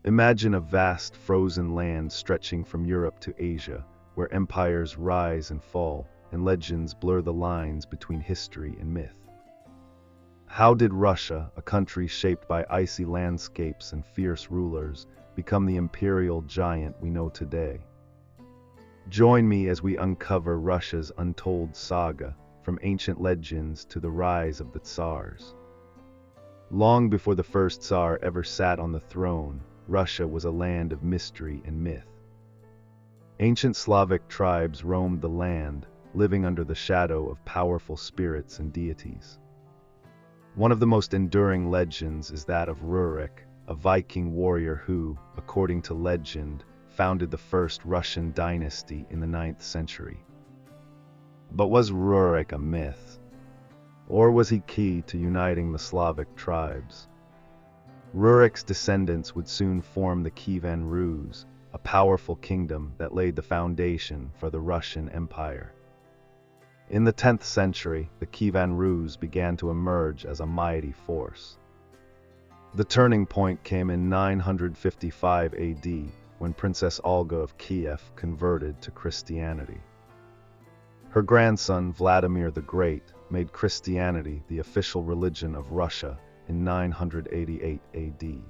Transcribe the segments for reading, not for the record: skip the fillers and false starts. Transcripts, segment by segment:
Imagine a vast frozen land stretching from Europe to Asia, where empires rise and fall, and legends blur the lines between history and myth. How did Russia, a country shaped by icy landscapes and fierce rulers, become the imperial giant we know today? Join me as we uncover Russia's untold saga, from ancient legends to the rise of the Tsars. Long before the first Tsar ever sat on the throne, Russia was a land of mystery and myth. Ancient Slavic tribes roamed the land, living under the shadow of powerful spirits and deities. One of the most enduring legends is that of Rurik, a Viking warrior who, according to legend, founded the first Russian dynasty in the 9th century. But was Rurik a myth? Or was he key to uniting the Slavic tribes? Rurik's descendants would soon form the Kievan Rus, a powerful kingdom that laid the foundation for the Russian Empire. In the 10th century, the Kievan Rus began to emerge as a mighty force. The turning point came in 955 AD, when Princess Olga of Kiev converted to Christianity. Her grandson, Vladimir the Great, made Christianity the official religion of Russia in 988 AD.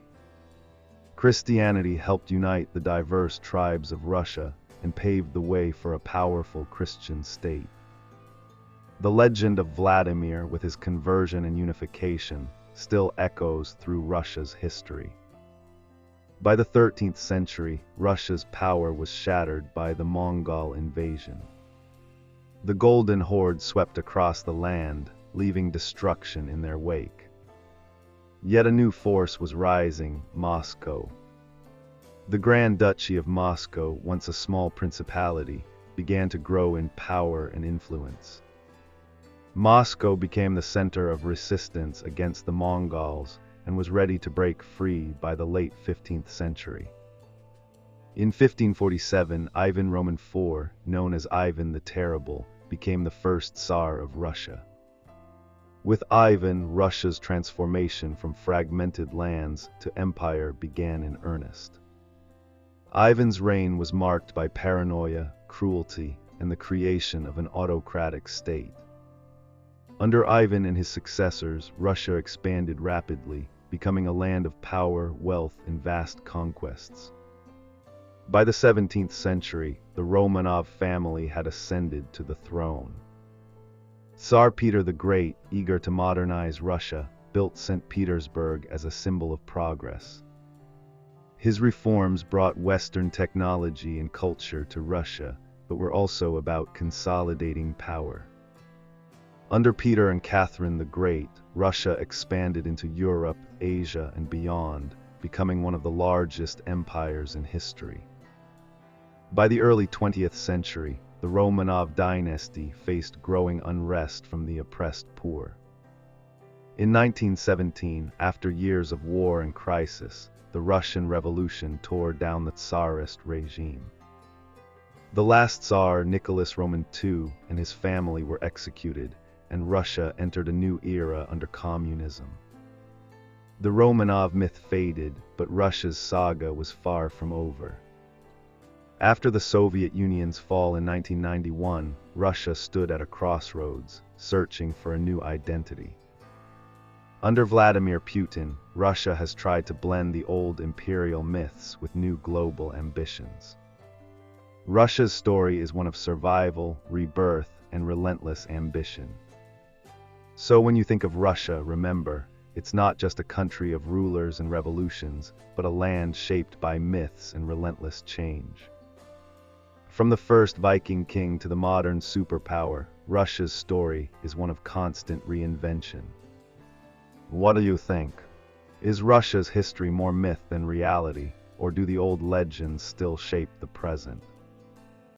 Christianity helped unite the diverse tribes of Russia and paved the way for a powerful Christian state. The legend of Vladimir, with his conversion and unification, still echoes through Russia's history. By the 13th century, Russia's power was shattered by the Mongol invasion. The Golden Horde swept across the land, leaving destruction in their wake. Yet a new force was rising: Moscow. The Grand Duchy of Moscow, once a small principality, began to grow in power and influence. Moscow became the center of resistance against the Mongols and was ready to break free by the late 15th century. In 1547, Ivan Roman IV, known as Ivan the Terrible, became the first Tsar of Russia. With Ivan, Russia's transformation from fragmented lands to empire began in earnest. Ivan's reign was marked by paranoia, cruelty, and the creation of an autocratic state. Under Ivan and his successors, Russia expanded rapidly, becoming a land of power, wealth, and vast conquests. By the 17th century, the Romanov family had ascended to the throne. Tsar Peter the Great, eager to modernize Russia, built St. Petersburg as a symbol of progress. His reforms brought Western technology and culture to Russia, but were also about consolidating power. Under Peter and Catherine the Great, Russia expanded into Europe, Asia, and beyond, becoming one of the largest empires in history. By the early 20th century, the Romanov dynasty faced growing unrest from the oppressed poor. In 1917, after years of war and crisis, the Russian Revolution tore down the Tsarist regime. The last Tsar, Nicholas Roman II, and his family were executed, and Russia entered a new era under communism. The Romanov myth faded, but Russia's saga was far from over. After the Soviet Union's fall in 1991, Russia stood at a crossroads, searching for a new identity. Under Vladimir Putin, Russia has tried to blend the old imperial myths with new global ambitions. Russia's story is one of survival, rebirth, and relentless ambition. So when you think of Russia, remember, it's not just a country of rulers and revolutions, but a land shaped by myths and relentless change. From the first Viking king to the modern superpower, Russia's story is one of constant reinvention. What do you think? Is Russia's history more myth than reality, or do the old legends still shape the present?